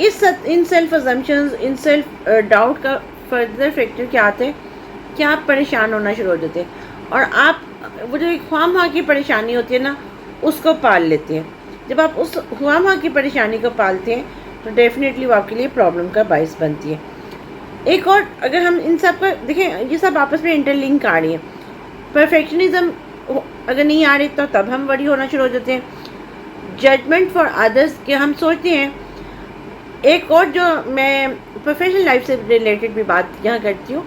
In self assumptions, in self doubt کا further factor کیا آتے ہیں کہ آپ پریشان ہونا شروع ہو جاتے ہیں، اور آپ وہ جو ایک خواہ مخواہ کی پریشانی ہوتی ہے نا اس کو پال لیتے ہیں. جب آپ اس خواہ مخواہ کی پریشانی کو پالتے ہیں تو ڈیفینیٹلی وہ آپ کے لیے پرابلم کا باعث بنتی ہے. ایک اور اگر ہم ان سب کا دیکھیں، یہ سب آپس میں انٹر لنک آ رہی ہے. پرفیکشنزم اگر نہیں آ رہی تو تب ہم وری ہونا شروع ہو جاتے ہیں. ججمنٹ فار ادرس کہ ہم سوچتے ہیں. ایک اور جو میں پروفیشنل لائف سے ریلیٹڈ بھی بات یہاں کرتی ہوں،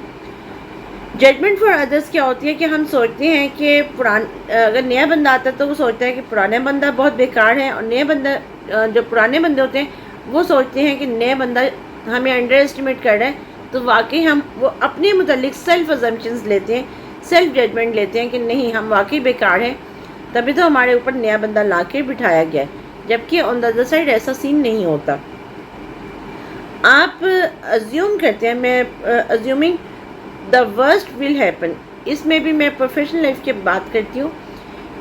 ججمنٹ فار ادرس کیا ہوتی ہے کہ ہم سوچتے ہیں کہ اگر نیا بندہ آتا ہے تو وہ سوچتا ہے کہ پرانا بندہ بہت بیکار ہے، اور نئے بندہ جو پرانے بندے ہوتے ہیں وہ سوچتے ہیں کہ نیا بندہ ہمیں انڈر اسٹیمیٹ کر رہا ہے. تو واقعی ہم وہ اپنے متعلق سیلف ازمپشنز لیتے ہیں، سیلف ججمنٹ لیتے ہیں کہ نہیں ہم واقعی بیکار ہیں، تبھی تو ہمارے اوپر نیا بندہ لا کے بٹھایا گیا ہے، جبکہ آن دا ادر سائڈ ایسا سین نہیں ہوتا. آپ ازیوم کرتے ہیں، میں assuming the worst will happen. اس میں بھی میں پروفیشنل لائف کی بات کرتی ہوں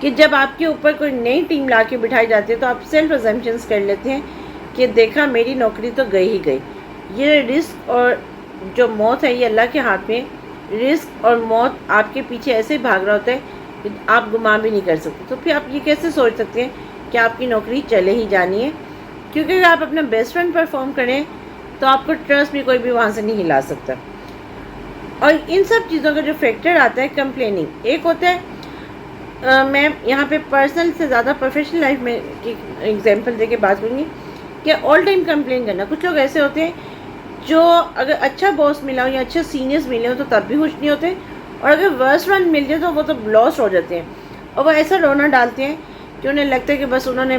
کہ جب آپ کے اوپر کوئی نئی ٹیم لا کے بٹھائی جاتی ہے تو آپ سیلف ازمپشنز کر لیتے ہیں کہ دیکھا میری نوکری تو گئی ہی گئی. یہ رسک اور جو موت ہے یہ اللہ کے ہاتھ میں. رسک اور موت آپ کے پیچھے ایسے بھاگ رہا ہوتا ہے کہ آپ گمان بھی نہیں کر سکتے. تو پھر آپ یہ کیسے سوچ سکتے ہیں کہ آپ کی نوکری چلے ہی جانی ہے؟ کیونکہ اگر آپ اپنا بیسٹ فرینڈ پرفارم کریں تو آپ کو ٹرسٹ بھی کوئی بھی وہاں سے نہیں ہلا سکتا. اور ان سب چیزوں کا جو فیکٹر آتا ہے کمپلیننگ. ایک ہوتا ہے میں یہاں پہ پرسنل سے زیادہ پروفیشنل لائف میں کی ایگزامپل دے کے بات کروں گی کہ آل ٹائم کمپلین کرنا. کچھ لوگ ایسے ہوتے ہیں جو اگر اچھا باس ملا ہو یا اچھے سینئرز ملے ہو تو تب بھی خوش نہیں ہوتے، اور اگر ورسٹ ون مل جائے تو وہ تو لاسٹ ہو جاتے ہیں، اور وہ ایسا رونا ڈالتے ہیں کہ انہیں لگتا ہے کہ بس انہوں نے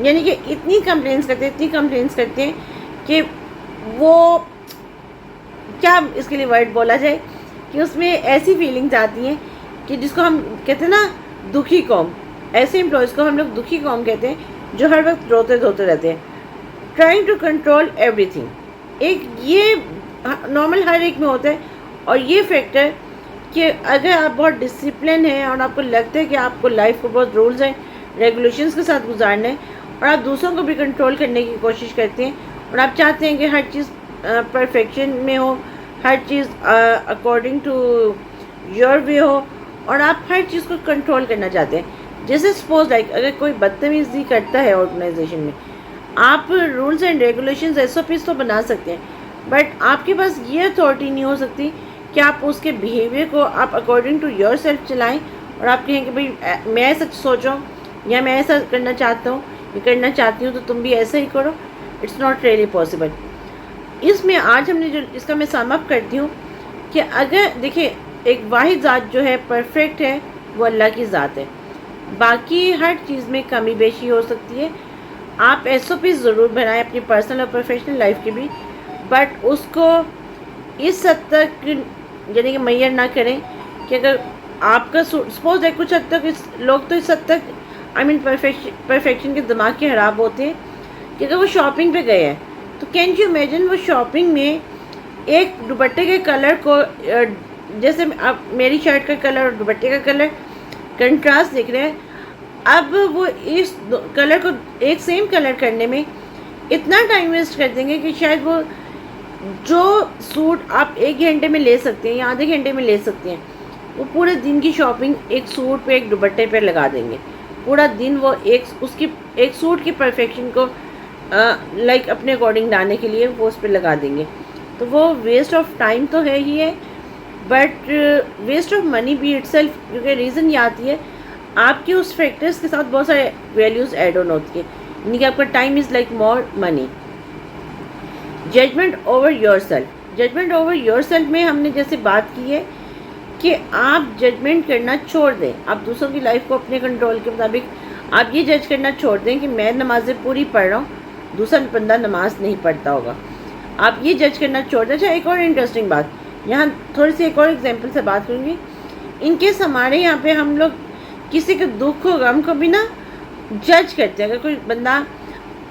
یعنی کہ اتنی کمپلینس کرتے ہیں کہ وہ کیا اس کے لیے ورڈ بولا جائے کہ اس میں ایسی فیلنگز آتی ہیں کہ جس کو ہم کہتے ہیں نا دکھی قوم. ایسے امپلائیز کو ہم لوگ دکھی قوم کہتے ہیں جو ہر وقت روتے دھوتے رہتے ہیں. Trying to control everything. ایک یہ نارمل ہر ایک میں ہوتا ہے، اور یہ فیکٹر کہ اگر آپ بہت ڈسپلن ہیں اور آپ کو لگتا ہے کہ آپ کو لائف کو بہت رولز ہیں ریگولیشنز کے ساتھ گزارنا ہے، اور آپ دوسروں کو بھی کنٹرول کرنے کی کوشش کرتے ہیں، اور آپ چاہتے ہیں کہ ہر چیز پرفیکشن میں ہو، ہر چیز اکارڈنگ ٹو یور وے ہو، اور آپ ہر چیز کو کنٹرول کرنا چاہتے ہیں. جیسے سپوز لائک اگر کوئی بدتمیزی کرتا ہے آرگنائزیشن میں، آپ rules and regulations S O Ps تو بنا سکتے ہیں، بٹ آپ کے پاس یہ اتھارٹی نہیں ہو سکتی کہ آپ اس کے بیہیویئر کو آپ اکارڈنگ ٹو یور سیلف چلائیں، اور آپ کہیں کہ بھئی میں ایسا سوچوں یا میں ایسا کرنا چاہتا ہوں یا کرنا چاہتی ہوں تو تم بھی ایسا ہی کرو. It's not really possible. اس میں آج ہم نے جو اس کا میں سم اپ کرتی ہوں کہ اگر دیکھیں ایک واحد ذات جو ہے پرفیکٹ ہے وہ اللہ کی ذات ہے. باقی ہر چیز میں کمی بیشی ہو سکتی ہے. آپ ایس او پی ضرور بنائیں اپنی پرسنل اور پروفیشنل لائف کی بھی، بٹ اس کو اس حد تک یعنی کہ میئر نہ کریں کہ اگر آپ کا سپوز ہے کچھ حد تک لوگ تو اس حد تک پرفیکشن کے دماغ کے خراب ہوتے ہیں کہ اگر وہ شاپنگ پہ گئے ہیں تو کین یو امیجن وہ شاپنگ میں ایک دوپٹے کے کلر کو جیسے آپ میری شرٹ کا کلر اور دوپٹے کا کلر کنٹراسٹ دیکھ رہے ہیں، اب وہ اس کلر کو ایک سیم کلر کرنے میں اتنا ٹائم ویسٹ کر دیں گے کہ شاید وہ جو سوٹ آپ 1 گھنٹے میں لے سکتے ہیں یا آدھے گھنٹے میں لے سکتے ہیں، وہ پورے دن کی شاپنگ ایک سوٹ پہ ایک دوپٹے پہ لگا دیں گے. پورا دن وہ ایک سوٹ کی پرفیکشن کو لائک اپنے اکارڈنگ لانے کے لیے وہ اس پہ لگا دیں گے. تو وہ ویسٹ آف ٹائم تو ہے ہی ہے، بٹ ویسٹ آف منی بھی اٹ سیلف. کیونکہ ریزن یہ آتی ہے آپ کے اس فیکٹرز کے ساتھ بہت سارے ویلیوز ایڈ آن ہوتی ہیں، یعنی کہ آپ کا time is like more money. Judgement over yourself. Judgement over yourself میں ہم نے جیسے بات کی ہے کہ آپ ججمنٹ کرنا چھوڑ دیں. آپ دوسروں کی لائف کو اپنے کنٹرول کے مطابق آپ یہ جج کرنا چھوڑ دیں کہ میں نمازیں پوری پڑھ رہا ہوں، دوسرا بندہ نماز نہیں پڑھتا ہوگا. آپ یہ جج کرنا چھوڑ دیں. اچھا ایک اور انٹرسٹنگ بات، یہاں تھوڑی سی ایک اور ایگزامپل سے بات کروں گی. ان کیس ہمارے یہاں پہ ہم لوگ کسی کے دکھ و غم کو بھی نا جج کرتے ہیں. اگر کوئی بندہ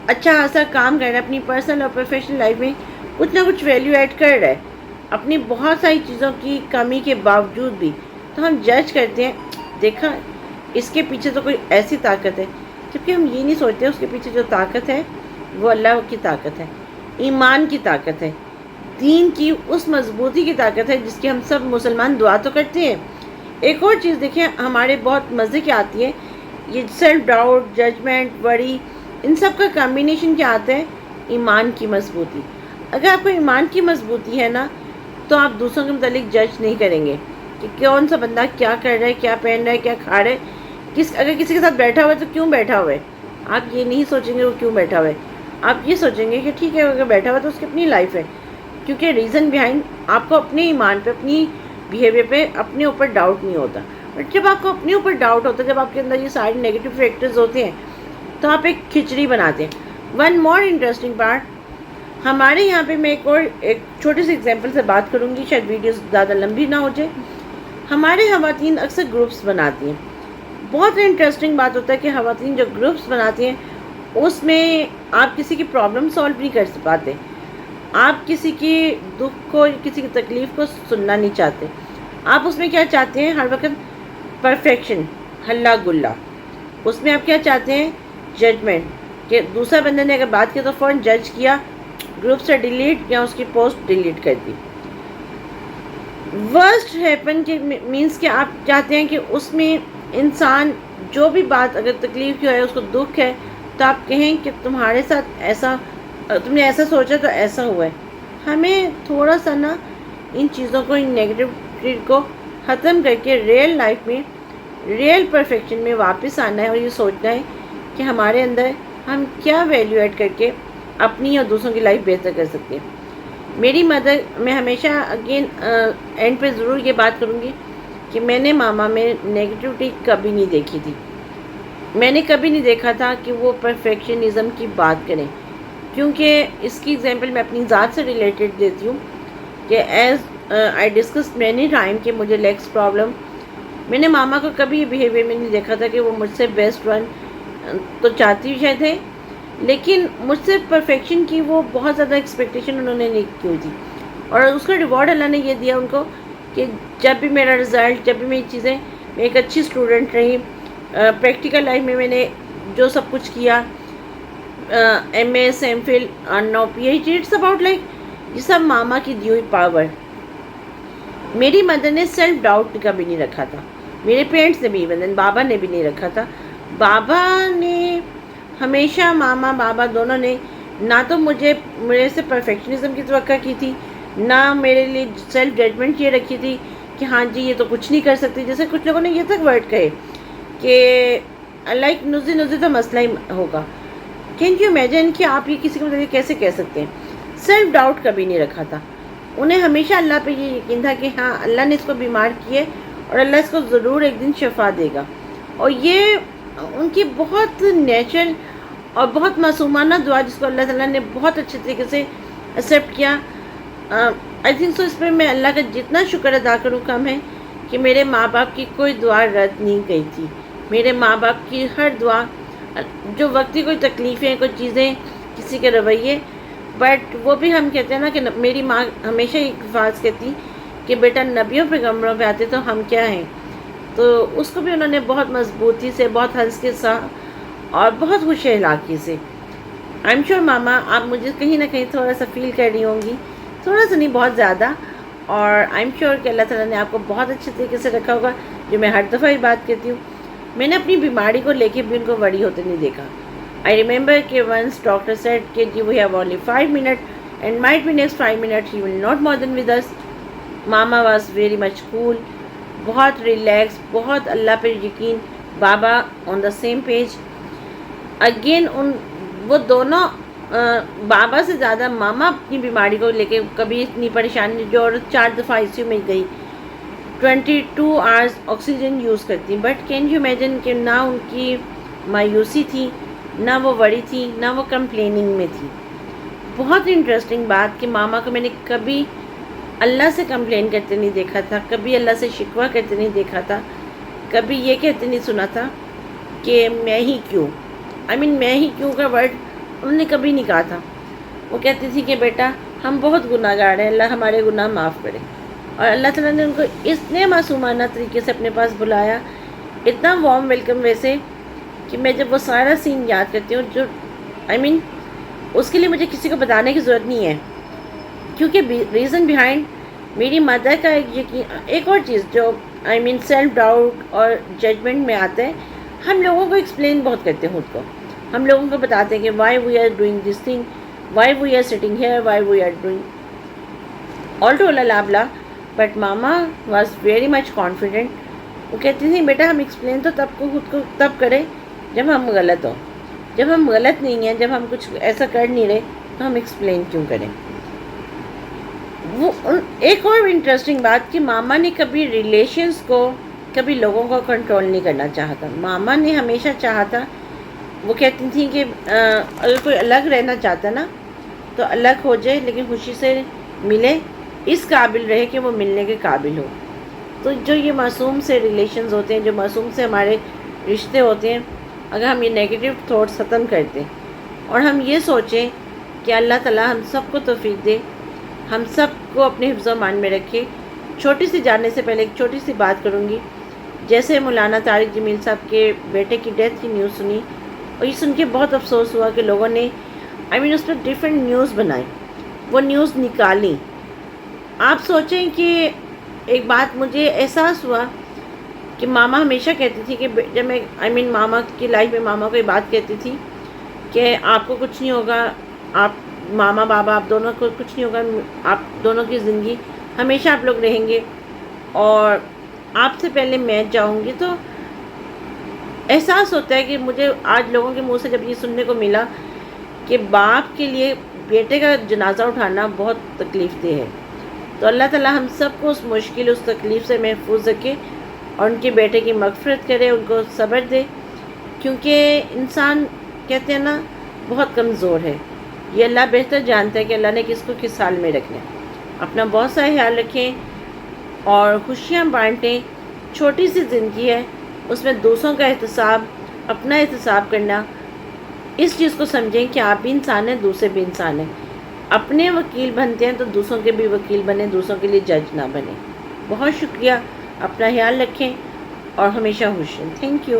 اچھا خاصا کام کر رہا ہے اپنی پرسنل اور پروفیشنل لائف میں، کچھ نہ کچھ ویلیو ایڈ کر رہا ہے اپنی بہت ساری چیزوں کی کمی کے باوجود بھی، تو ہم جج کرتے ہیں دیکھا اس کے پیچھے تو کوئی ایسی طاقت ہے، جبکہ ہم یہ نہیں سوچتے اس کے پیچھے جو طاقت ہے وہ اللہ کی طاقت ہے، ایمان کی طاقت ہے، دین کی اس مضبوطی کی طاقت ہے جس کی ہم سب مسلمان دعا تو کرتے ہیں۔ ایک اور چیز دیکھیں ہمارے بہت مزے کی آتی ہے، یہ سیلف ڈاؤٹ، ججمنٹ، وری، ان سب کا کمبینیشن کیا آتا ہے؟ ایمان کی مضبوطی۔ اگر آپ کو ایمان کی مضبوطی ہے نا تو آپ دوسروں کے متعلق جج نہیں کریں گے کہ کون سا بندہ کیا کر رہا ہے، کیا پہن رہا ہے، کیا کھا رہا ہے، اگر کسی کے ساتھ بیٹھا ہوا ہے تو کیوں بیٹھا ہوا ہے۔ آپ یہ نہیں سوچیں گے وہ کیوں بیٹھا ہوا ہے، آپ یہ سوچیں گے کہ ٹھیک ہے اگر بیٹھا ہوا ہے تو اس کی اپنی لائف ہے، کیونکہ ریزن بیہائنڈ آپ کو اپنے ایمان پہ، اپنی بیہیویئر پہ اپنے اوپر ڈاؤٹ نہیں ہوتا۔ بٹ جب آپ کو اپنے اوپر ڈاؤٹ ہوتا ہے، جب آپ کے اندر یہ سارے نیگیٹو فیکٹرز ہوتے ہیں تو آپ ایک کھچڑی بناتے ہیں۔ ون مور انٹرسٹنگ پارٹ، ہمارے یہاں پہ میں ایک چھوٹی سی ایگزامپل سے بات کروں گی، شاید ویڈیوز زیادہ لمبی نہ ہو جائے۔ ہمارے خواتین اکثر گروپس بناتی ہیں، بہت انٹرسٹنگ بات ہوتا ہے کہ خواتین جو گروپس بناتی ہیں اس میں آپ کسی کی پرابلم سولو نہیں کر پاتے، آپ کسی کی دکھ کو، کسی کی تکلیف کو سننا نہیں چاہتے، آپ اس میں کیا چاہتے ہیں؟ ہر وقت پرفیکشن، ہلا گلا۔ اس میں آپ کیا چاہتے ہیں؟ ججمنٹ، کہ دوسرا بندے نے اگر بات کی تو فوراً جج کیا، گروپ سے ڈیلیٹ یا اس کی پوسٹ ڈیلیٹ کر دی۔ ورسٹ ہیپن کے مینس کہ آپ چاہتے ہیں کہ اس میں انسان جو بھی بات اگر تکلیف کی ہے، اس کو دکھ ہے، تو آپ کہیں کہ تمہارے ساتھ ایسا، تم نے ایسا سوچا تو ایسا ہوا ہے۔ ہمیں تھوڑا سا نا ان چیزوں کو، ان نیگیٹیوٹی کو ختم کر کے ریئل لائف میں، ریئل پرفیکشن میں واپس آنا ہے، اور یہ سوچنا ہے کہ ہمارے اندر ہم کیا ویلیو ایڈ کر کے اپنی اور دوسروں کی لائف بہتر کر سکتے ہیں۔ میری مدر، میں ہمیشہ اگین اینڈ پہ ضرور یہ بات کروں گی کہ میں نے ماما میں نیگیٹیوٹی کبھی نہیں دیکھی تھی، میں نے کبھی نہیں دیکھا تھا کہ وہ پرفیکشنزم کی بات کریں، کیونکہ اس کی ایگزامپل میں اپنی ذات سے ریلیٹڈ دیتی ہوں کہ as I discuss many time کہ مجھے لیگس پرابلم، میں نے ماما کو کبھی یہ بیہیویئر میں نہیں دیکھا تھا کہ وہ مجھ سے بیسٹ ون تو چاہتی شاید ہے، لیکن مجھ سے پرفیکشن کی وہ بہت زیادہ ایکسپیکٹیشن انہوں نے نہیں کی تھی، اور اس کا ریوارڈ اللہ نے یہ دیا ان کو کہ جب بھی میرا رزلٹ، جب بھی میری چیزیں، میں ایک اچھی اسٹوڈنٹ رہی، پریکٹیکل لائف میں میں نے جو سب کچھ کیا، ایم ایس، ایم فل اور no PhD, it's about like یہ سب ماما کی دی ہوئی پاور۔ میری مدر نے سیلف ڈاؤٹ کبھی نہیں رکھا تھا، میرے پیرنٹس نے بھی، بابا نے بھی نہیں رکھا تھا۔ بابا نے ہمیشہ، ماما بابا دونوں نے نہ تو میرے سے پرفیکشنزم کی توقع کی تھی، نہ میرے لیے سیلف ججمنٹ یہ رکھی تھی کہ ہاں جی یہ تو کچھ نہیں کر سکتی، جیسے کچھ لوگوں نے یہ تک ورڈ کہے کہ لائک نزی نزی تو مسئلہ ہی ہوگا۔ کین یو امیجن کہ آپ یہ کسی کو کیسے کہہ سکتے ہیں؟ سیلف ڈاؤٹ کبھی نہیں رکھا تھا، انہیں ہمیشہ اللہ پہ یہ یقین تھا کہ ہاں اللہ نے اس کو بیمار کیے اور اللہ اس کو ضرور ایک دن شفا دے گا، اور یہ ان کی بہت نیچرل اور بہت معصومانہ دعا جس کو اللہ تعالیٰ نے بہت اچھے طریقے سے ایکسیپٹ کیا۔ آئی تھنک سو اس پہ میں اللہ کا جتنا شکر ادا کروں کم ہے کہ میرے ماں باپ کی کوئی دعا رد نہیں گئی تھی، میرے ماں باپ کی ہر دعا، جو وقتی کوئی تکلیفیں، کوئی چیزیں، کسی کے رویے، بٹ وہ بھی ہم کہتے ہیں نا کہ میری ماں ہمیشہ ایک الفاظ کہتی کہ بیٹا نبیوں پیغمبروں پہ آتے تو ہم کیا ہیں، تو اس کو بھی انہوں نے بہت مضبوطی سے، بہت ہنس کے ساتھ اور بہت خوش اخلاقی سے۔ آئی ایم شیور ماما آپ مجھے کہیں نہ کہیں تھوڑا سا فیل کر رہی ہوں گی، تھوڑا سا نہیں بہت زیادہ، اور آئی ایم شیور کہ اللہ تعالیٰ نے آپ کو بہت اچھے طریقے سے رکھا ہوگا، جو میں ہر دفعہ ہی بات کہتی ہوں۔ میں نے اپنی بیماری کو لے کے بھی ان کو وری ہوتے نہیں دیکھا۔ آئی ریممبر کہ ونس ڈاکٹر سیڈ کہ we have only 5 minutes and might be next 5 minutes he will not more than with us. Mama was very much cool, بہت ریلیکس، بہت اللہ پہ یقین، بابا on the same page. Again وہ دونوں، بابا سے زیادہ ماما اپنی بیماری کو لے کے کبھی اتنی پریشانی، جو عورت 4 دفعہ آئی سی یو میں گئی، 22 hours آکسیجن یوز کرتی، بٹ کین یو امیجن کہ نہ ان کی مایوسی تھی، نہ وہ وری تھی، نہ وہ کمپلیننگ میں تھی۔ بہت انٹرسٹنگ بات کہ ماما کو میں نے کبھی اللہ سے کمپلین کرتے نہیں دیکھا تھا، کبھی اللہ سے شکوہ کرتے نہیں دیکھا تھا، کبھی یہ کہتے نہیں سنا تھا کہ میں ہی کیوں، میں ہی کیوں کا ورڈ انہوں نے کبھی نہیں کہا تھا۔ وہ کہتی تھی کہ بیٹا ہم بہت گناہ گار ہیں، اللہ ہمارے گناہ معاف کرے، اور اللہ تعالیٰ نے ان کو اتنے معصومانہ طریقے سے اپنے پاس بلایا، اتنا وارم ویلکم، ویسے کہ میں جب وہ سارا سین یاد کرتی ہوں، جو اس کے لیے مجھے کسی کو بتانے کی ضرورت نہیں ہے، کیونکہ ریزن بیہائنڈ میری مدر کا ایک اور چیز جو سیلف ڈاؤٹ اور ججمنٹ میں آتا ہے، ہم لوگوں کو ایکسپلین بہت کرتے ہیں خود کو، ہم لوگوں کو بتاتے ہیں کہ why we are doing this thing, why we are sitting here, why we are doing all to اللہ بلا. But mama was very much confident. وہ کہتی تھی بیٹا ہم ایکسپلین تو خود کو تب کریں جب ہم غلط ہوں، جب ہم غلط نہیں ہیں، جب ہم کچھ ایسا کر نہیں رہے تو ہم ایکسپلین کیوں کریں. وہ ایک اور انٹرسٹنگ بات کہ ماما نے کبھی ریلیشنس کو، کبھی لوگوں کو کنٹرول نہیں کرنا چاہتا. ماما نے ہمیشہ چاہا تھا، وہ کہتی تھیں کہ اگر کوئی الگ رہنا چاہتا نا تو الگ ہو جائے لیکن خوشی سے ملے، اس قابل رہے کہ وہ ملنے کے قابل ہو. تو جو یہ معصوم سے ریلیشنز ہوتے ہیں، جو معصوم سے ہمارے رشتے ہوتے ہیں، اگر ہم یہ نیگیٹو تھاٹس ختم کرتے اور ہم یہ سوچیں کہ اللہ تعالیٰ ہم سب کو توفیق دے، ہم سب کو اپنے حفظ و امان میں رکھے. چھوٹی سی جاننے سے پہلے ایک چھوٹی سی بات کروں گی. جیسے مولانا طارق جمیل صاحب کے بیٹے کی ڈیتھ کی نیوز سنی، اور یہ سن کے بہت افسوس ہوا کہ لوگوں نے اس پر ڈفرینٹ نیوز بنائی، وہ نیوز نکالی. آپ سوچیں کہ ایک بات مجھے احساس ہوا کہ ماما ہمیشہ کہتی تھی کہ جب میں ماما کی لائف میں ماما کو یہ بات کہتی تھی کہ آپ کو کچھ نہیں ہوگا، آپ ماما بابا آپ دونوں کو کچھ نہیں ہوگا، آپ دونوں کی زندگی ہمیشہ آپ لوگ رہیں گے اور آپ سے پہلے میں جاؤں گی. تو احساس ہوتا ہے کہ مجھے آج لوگوں کے منہ سے جب یہ سننے کو ملا کہ باپ کے لیے بیٹے کا جنازہ اٹھانا بہت تکلیف دہ ہے. تو اللہ تعالیٰ ہم سب کو اس مشکل، اس تکلیف سے محفوظ رکھے اور ان کے بیٹے کی مغفرت کرے، ان کو صبر دے، کیونکہ انسان کہتے ہیں نا بہت کمزور ہے. یہ اللہ بہتر جانتا ہے کہ اللہ نے کس کو کس حال میں رکھنا ہے. اپنا بہت سا خیال رکھیں اور خوشیاں بانٹیں. چھوٹی سی زندگی ہے، اس میں دوسروں کا احتساب، اپنا احتساب کرنا، اس چیز کو سمجھیں کہ آپ بھی انسان ہیں، دوسرے بھی انسان ہیں. اپنے وکیل بنتے ہیں تو دوسروں کے بھی وکیل بنیں، دوسروں کے لیے جج نہ بنیں. بہت شکریہ، اپنا خیال رکھیں اور ہمیشہ خوش رہیں. Thank you.